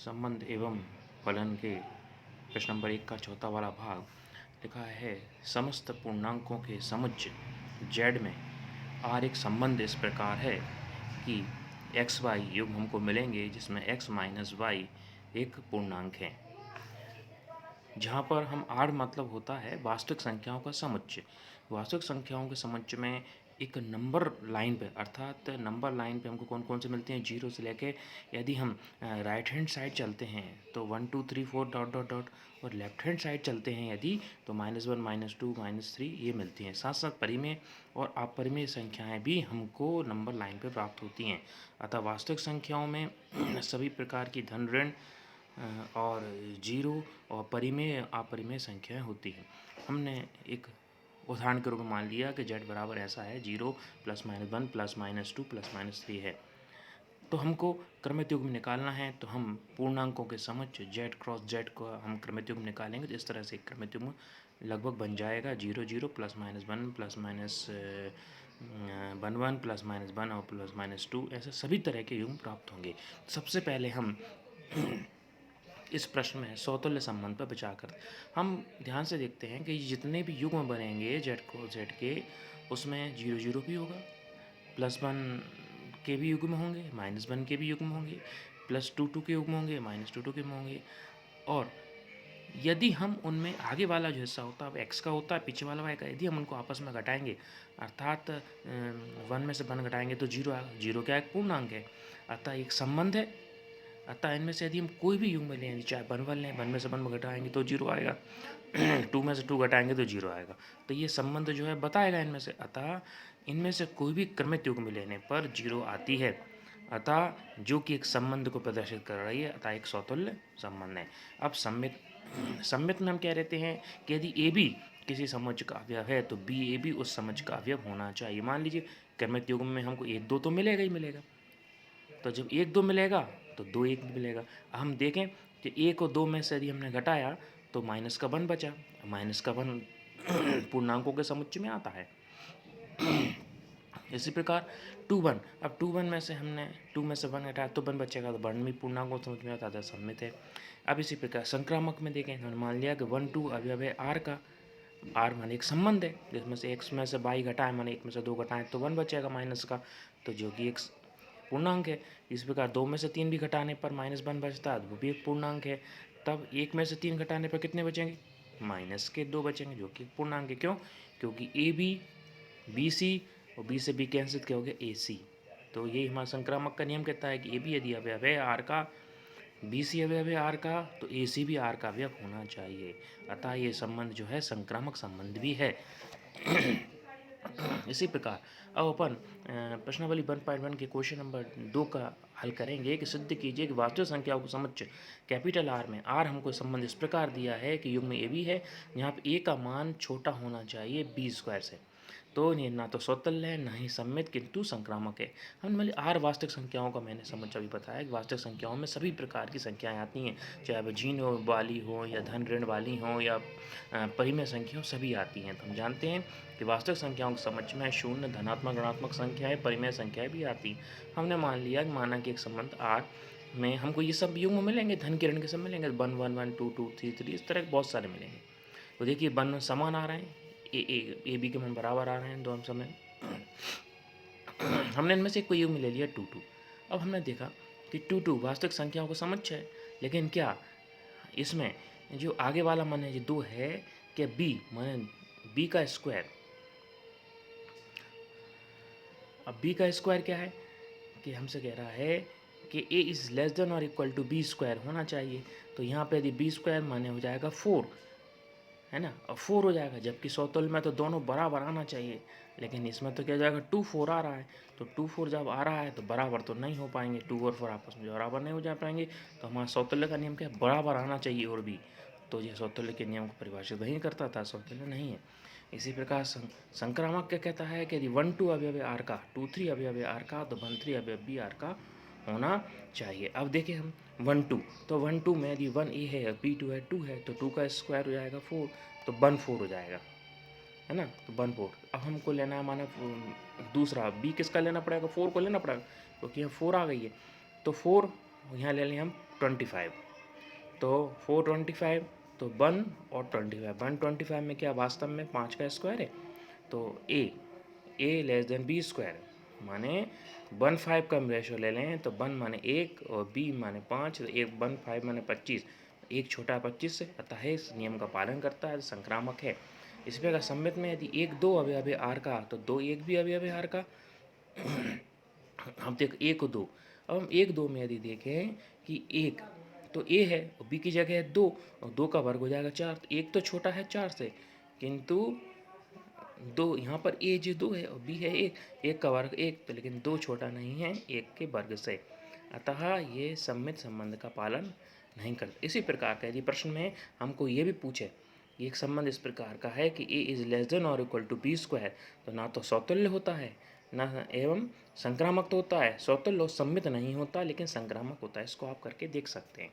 संबंध एवं फलन के प्रश्न नंबर 1 का चौथा वाला भाग लिखा है। समस्त पूर्णांकों के समुच्चय z में r एक संबंध इस प्रकार है कि x y युग्म हमको मिलेंगे जिसमें x माइनस वाई एक पूर्णांक है। जहाँ पर हम r मतलब होता है वास्तविक संख्याओं का समुच्चय। वास्तविक संख्याओं के समुच्चय में एक नंबर लाइन पे अर्थात नंबर लाइन पे हमको कौन कौन से मिलते हैं, जीरो से लेके यदि हम राइट हैंड साइड चलते हैं तो 1 2 3 4 डॉट डॉट डॉट, और लेफ्ट हैंड साइड चलते हैं यदि तो -1 -2 -3 ये मिलती हैं। साथ साथ परिमेय और अपरिमेय संख्याएं भी हमको नंबर लाइन पे प्राप्त होती हैं। अतः वास्तविक संख्याओं में सभी प्रकार की धन ऋण और जीरो और परिमेय अपरिमेय संख्याएं होती हैं। हमने एक उदाहरण के रूप में मान लिया कि z बराबर ऐसा है, 0 +-1 +-2 +-3 है। तो हमको क्रमित युग्म निकालना है, तो हम पूर्णांकों के समुच्चय z क्रॉस z को हम क्रमित युग्म निकालेंगे। तो इस तरह से क्रमित युग्म लगभग बन जाएगा 0 0 +-1 +-1 +-1 और +-2, ऐसे सभी तरह के युग्म प्राप्त होंगे। सबसे पहले हम इस प्रश्न में समतुल्य संबंध पर विचार करते हैं। हम ध्यान से देखते हैं कि जितने भी युग्म बनेंगे z को z के, उसमें 0 0 भी होगा, +1 के भी युग्म होंगे, -1 के भी युग्म होंगे, +2 2 के युग्म होंगे, -2 2 के होंगे। और यदि हम उनमें आगे वाला जो हिस्सा होता है x का होता है, पीछे वाला y का, यदि हम उनको आपस में घटाएंगे अर्थात 1 में से 1 घटाएंगे तो 0 आएगा। 0 क्या एक पूर्णांक है, अतः एक संबंध है। अतः इनमें से यदि हम कोई भी युग्म लें, चाहे 1 लें, 1 में से 1 घटाएंगे तो 0 आएगा, 2 में से 2 घटाएंगे तो 0 आएगा। तो ये संबंध जो है बताएगा इनमें से। अतः इनमें से कोई भी क्रमित युग्म लेने पर 0 आती है, अतः जो कि एक संबंध को प्रदर्शित कर रही है, अतः एक समतुल्य संबंध है। अब सम्मित में हम क्या रहते हैं कि यदि ए बी किसी समुच्चय का अवयव है तो बी ए भी उस समुच्चय का अवयव होना चाहिए। मान लीजिए क्रमित युग्म में हमको 1 2 तो मिलेगा ही मिलेगा, तो जब 1 2 मिलेगा तो 2 1 भी मिलेगा। हम देखें कि 1 और 2 में से यदि हमने घटाया तो -1 बचा। -1 पूर्णांकों के समुच्चय में आता है। इसी प्रकार 2 1, अब 2 1 में से हमने 2 में से 1 घटाया तो 1 बचेगा, तो 1 भी पूर्णांकों के समुच्चय में आता है, सम्मित है। अब इसी प्रकार संक्रामक में देखें, हमने मान लिया कि 1 2 अवयव है r का। r माने एक संबंध है, जिसमें से x में से y घटाएं माने 1 में से 2 घटाएं तो 1 बचेगा माइनस का, तो जो कि एक पूर्णांक है। इस प्रकार 2 में से 3 भी घटाने पर -1 बचता है, वो भी एक पूर्णांक है। तब 1 में से 3 घटाने पर कितने बचेंगे, -2 बचेंगे, जो कि पूर्णांक है। क्यों? क्योंकि ए बी बी सी और बी से बी कैंसिल क्या हो गया, ए सी। तो यही हमारा संक्रामक का नियम कहता है कि ए बी यदि अवयव है आर का, बी सी अवयव है आर का, तो ए सी भी आर का अवयव होना चाहिए। अतः ये संबंध जो है संक्रामक संबंध भी है। इसी प्रकार अब अपन प्रश्नावली 1.1 के क्वेश्चन नंबर 2 का हल करेंगे कि सिद्ध कीजिए कि वास्तविक संख्याओं को समुच्चय कैपिटल आर में आर हमको संबंध इस प्रकार दिया है कि युग्म ए बी है, यहाँ पे ए का मान छोटा होना चाहिए बी स्क्वायर से। तो ये ना तो स्वतंत्र है ना ही सम्मित, किंतु संक्रामक है। हम मतलब आर वास्तविक संख्याओं का मैंने समझ अभी बताया कि वास्तविक संख्याओं में सभी प्रकार की संख्याएं आती हैं, चाहे वह जीन वाली हो या धन ऋण वाली हो या परिमेय संख्या हो, सभी आती हैं। तो हम जानते हैं कि वास्तविक संख्याओं के समझ में शून्य, धनात्मक ऋणात्मक संख्याएं, परिमेय संख्याएं भी आती हैं। हमने मान लिया माना कि एक संबंध आर में हमको ये सब युग्म मिलेंगे, धन के ऋण के सब मिलेंगे, 1 1 1 2 2 3 3, इस तरह के बहुत सारे मिलेंगे। तो देखिए 1 समान आ रहे हैं, ए बी के मान बराबर आ रहे हैं दोनों समय। हमने इनमें से कोई युग्म ले लिया 2 2। अब हमने देखा कि 2 2 वास्तविक संख्याओं को समुच्चय है, लेकिन क्या इसमें जो आगे वाला मान है, जो 2 है, क्या बी माने बी का स्क्वायर। अब बी का स्क्वायर क्या है कि हमसे कह रहा है कि ए इज़ लेस देन और इक्वल टू बी स्क्वायर होना चाहिए। तो यहाँ पे यदि बी स्क्वायर माने हो जाएगा 4, है ना, और 4 हो जाएगा, जबकि समतुल्य में तो दोनों बराबर आना चाहिए, लेकिन इसमें तो क्या जाएगा 2 4 आ रहा है। तो 2 4 जब आ रहा है तो बराबर तो नहीं हो पाएंगे, 2 और 4 आपस में बराबर नहीं हो जा पाएंगे। तो हमारा समतुल्य का नियम क्या है, बराबर आना चाहिए और भी। तो ये समतुल्य के नियम को परिभाषित नहीं करता था, समतुल्य नहीं है। इसी प्रकार संक्रामक क्या कहता है कि यदि 1 2 अवयव आर का, 2 3 अवयव आर का, तो 1 3 अवयव भी आर का होना चाहिए। अब देखें हम 1 2, तो 1 2 में यदि 1 ए है, बी 2 है, 2 है, तो 2 का स्क्वायर हो जाएगा 4, तो 1 4 हो जाएगा, है ना। तो 1 4। अब हमको लेना है माना दूसरा बी, किसका लेना पड़ेगा, 4 को लेना पड़ेगा, क्योंकि यहाँ 4 आ गई है। तो 4 यहाँ ले लें हम 25। तो 425 तो 1 और 25, 125 में क्या वास्तव में 5 का स्क्वायर है। तो ए लेस देन बी स्क्वायर, माने 1 5 का हम रेशो ले लें तो 1 माने 1 और बी माने 5, तो 1 5 माने 25, एक छोटा 25 से, अतः इस नियम का पालन करता है, संक्रामक है। इसी प्रकार सम्मित में यदि 1 2 अवयव आर का तो 2 1 भी अवयव आर का। हम देख 1 2, अब हम 1 2 में यदि देखें कि 1 तो ए है और बी की जगह है 2 और 2 का वर्ग हो जाएगा 4, तो 1 तो छोटा है 4 से, किंतु 2 यहाँ पर ए जो 2 है और बी है 1, 1 का वर्ग 1, तो लेकिन 2 छोटा नहीं है 1 के वर्ग से, अतः ये सम्मित संबंध का पालन नहीं करते। इसी प्रकार का यदि प्रश्न में हमको ये भी पूछे, एक संबंध इस प्रकार का है कि ए इज लेस देन और इक्वल टू बी स्क्वायर, तो ना तो सौतुल्य होता है ना एवं संक्रामक तो होता है, सौतुल्य और सम्मित नहीं होता लेकिन संक्रामक होता है, इसको आप करके देख सकते हैं।